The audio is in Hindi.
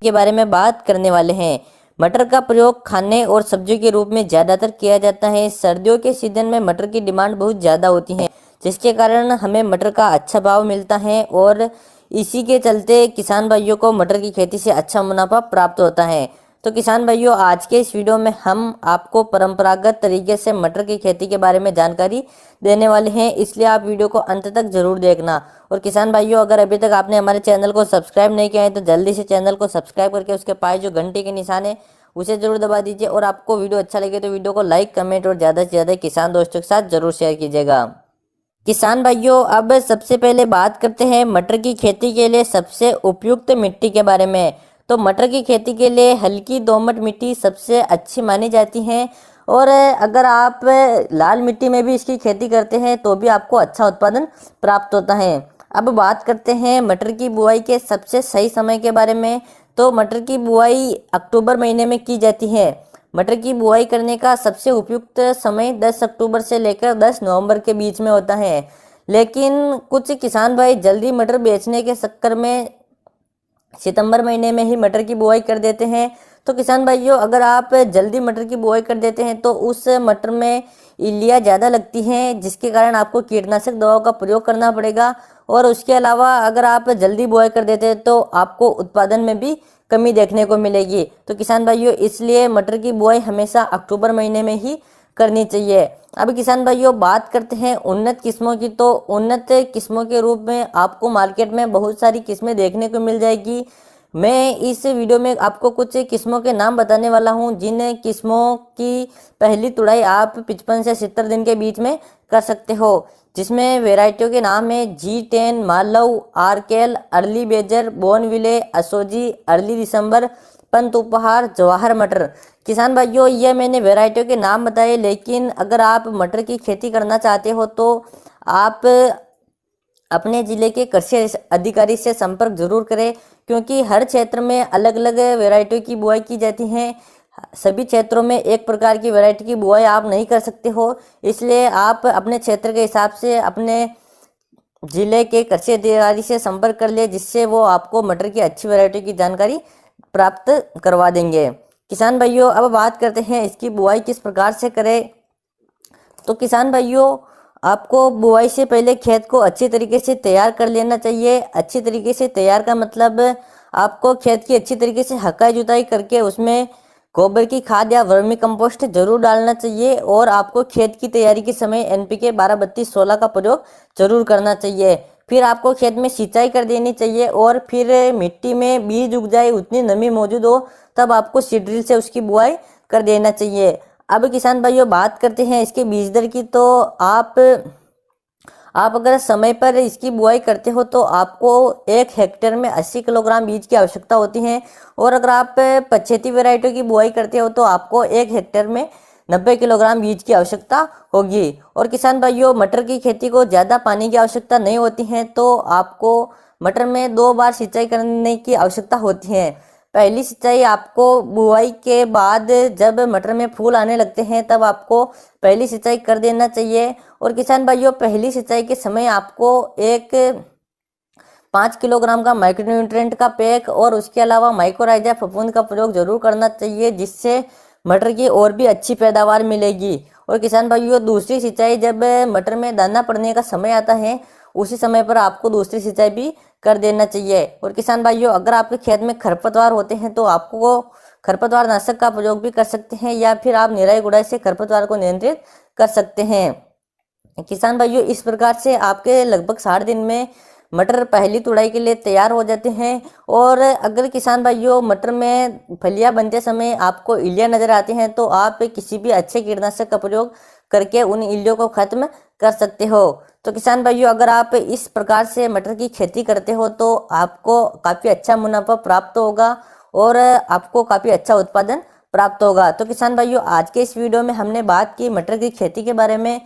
के बारे में बात करने वाले हैं। मटर का प्रयोग खाने और सब्जियों के रूप में ज़्यादातर किया जाता है। सर्दियों के सीजन में मटर की डिमांड बहुत ज़्यादा होती है, जिसके कारण हमें मटर का अच्छा भाव मिलता है और इसी के चलते किसान भाइयों को मटर की खेती से अच्छा मुनाफा प्राप्त होता है। तो किसान भाइयों, आज के इस वीडियो में हम आपको परंपरागत तरीके से मटर की खेती के बारे में जानकारी देने वाले हैं, इसलिए आप वीडियो को अंत तक जरूर देखना। और किसान भाइयों, अगर अभी तक आपने हमारे चैनल को सब्सक्राइब नहीं किया है तो जल्दी से चैनल को सब्सक्राइब करके उसके पास जो घंटे के निशान है उसे जरूर दबा दीजिए। और आपको वीडियो अच्छा लगे तो वीडियो को लाइक, कमेंट और ज़्यादा से ज़्यादा किसान दोस्तों के साथ जरूर शेयर कीजिएगा। किसान भाइयों, अब सबसे पहले बात करते हैं मटर की खेती के लिए सबसे उपयुक्त मिट्टी के बारे में। तो मटर की खेती के लिए हल्की दोमट मिट्टी सबसे अच्छी मानी जाती है और अगर आप लाल मिट्टी में भी इसकी खेती करते हैं तो भी आपको अच्छा उत्पादन प्राप्त होता है। अब बात करते हैं मटर की बुआई के सबसे सही समय के बारे में। तो मटर की बुआई अक्टूबर महीने में की जाती है। मटर की बुआई करने का सबसे उपयुक्त समय 10 अक्टूबर से लेकर 10 नवंबर के बीच में होता है, लेकिन कुछ किसान भाई जल्दी मटर बेचने के चक्कर में सितंबर महीने में ही मटर की बुआई कर देते हैं। तो किसान भाइयों, अगर आप जल्दी मटर की बुआई कर देते हैं तो उस मटर में इल्लियाँ ज़्यादा लगती हैं, जिसके कारण आपको कीटनाशक दवाओं का प्रयोग करना पड़ेगा। और उसके अलावा अगर आप जल्दी बुआई कर देते हैं तो आपको उत्पादन में भी कमी देखने को मिलेगी। तो किसान भाइयों, इसलिए मटर की बुआई हमेशा अक्टूबर महीने में ही करनी चाहिए। अब किसान भाइयों, बात करते हैं उन्नत किस्मों की। तो उन्नत किस्मों के रूप में आपको मार्केट में बहुत सारी किस्में देखने को मिल जाएगी। मैं इस वीडियो में आपको कुछ किस्मों के नाम बताने वाला हूं, जिन किस्मों की पहली तुड़ाई आप 55 से 70 दिन के बीच में कर सकते हो, जिसमें वेराइटियों के नाम है G10, Malav, Arkel, early Badger, Bonneville, Asauji, early दिसंबर, पंत उपहार, जवाहर मटर। किसान भाइयों, ये मैंने वेराइटियों के नाम बताए, लेकिन अगर आप मटर की खेती करना चाहते हो तो आप अपने ज़िले के कृषि अधिकारी से संपर्क जरूर करें, क्योंकि हर क्षेत्र में अलग अलग वेराइटियों की बुआई की जाती है। सभी क्षेत्रों में एक प्रकार की वैरायटी की बुआई आप नहीं कर सकते हो, इसलिए आप अपने क्षेत्र के हिसाब से अपने जिले के कृषि अधिकारी से संपर्क कर ले, जिससे वो आपको मटर की अच्छी वैरायटी की जानकारी प्राप्त करवा देंगे। किसान भाइयों, अब बात करते हैं इसकी बुआई किस प्रकार से करें। तो किसान भाइयों, आपको बुआई से पहले खेत को अच्छी तरीके से तैयार कर लेना चाहिए। अच्छी तरीके से तैयार का मतलब आपको खेत की अच्छी तरीके से हकाई जुताई करके उसमें गोबर की खाद या वर्मी कंपोस्ट जरूर डालना चाहिए। और आपको खेत की तैयारी के समय NPK 12-32-16 का प्रयोग जरूर करना चाहिए। फिर आपको खेत में सिंचाई कर देनी चाहिए और फिर मिट्टी में बीज उग जाए, उतनी नमी मौजूद हो, तब आपको सीड ड्रिल से उसकी बुआई कर देना चाहिए। अब किसान भाइयों, बात करते हैं इसके बीज दर की। तो आप अगर समय पर इसकी बुआई करते हो तो आपको 1 हेक्टेयर में 80 किलोग्राम बीज की आवश्यकता होती है। और अगर आप पछेती वैरायटियों की बुआई करते हो तो आपको 1 हेक्टेयर में 90 किलोग्राम बीज की आवश्यकता होगी। और किसान भाइयों, मटर की खेती को ज़्यादा पानी की आवश्यकता नहीं होती है, तो आपको मटर में 2 बार सिंचाई करने की आवश्यकता होती है। पहली सिंचाई आपको बुआई के बाद जब मटर में फूल आने लगते हैं तब आपको पहली सिंचाई कर देना चाहिए। और किसान भाइयों, पहली सिंचाई के समय आपको एक 5 किलोग्राम का माइक्रोन्यूट्रिएंट का पैक और उसके अलावा माइकोराइजा फफूंद का प्रयोग जरूर करना चाहिए, जिससे मटर की और भी अच्छी पैदावार मिलेगी। और किसान भाइयों, दूसरी सिंचाई जब मटर में दाना पड़ने का समय आता है उसी समय पर आपको दूसरी सिंचाई भी कर देना चाहिए। और किसान भाइयों, अगर आपके खेत में खरपतवार होते हैं तो आपको खरपतवार नाशक का प्रयोग भी कर सकते हैं, या फिर आप निराई गुड़ाई से खरपतवार को नियंत्रित कर सकते हैं। किसान भाइयों, इस प्रकार से आपके लगभग 60 दिन में मटर पहली तुड़ाई के लिए तैयार हो जाते हैं। और अगर किसान भाइयों मटर में फलियां बनते समय आपको इल्लियाँ नजर आती हैं तो आप किसी भी अच्छे कीटनाशक का प्रयोग करके उन इल्लियों को खत्म कर सकते हो। तो किसान भाइयों, अगर आप इस प्रकार से मटर की खेती करते हो तो आपको काफ़ी अच्छा मुनाफा प्राप्त होगा और आपको काफ़ी अच्छा उत्पादन प्राप्त होगा। तो किसान भाइयों, आज के इस वीडियो में हमने बात की मटर की खेती के बारे में।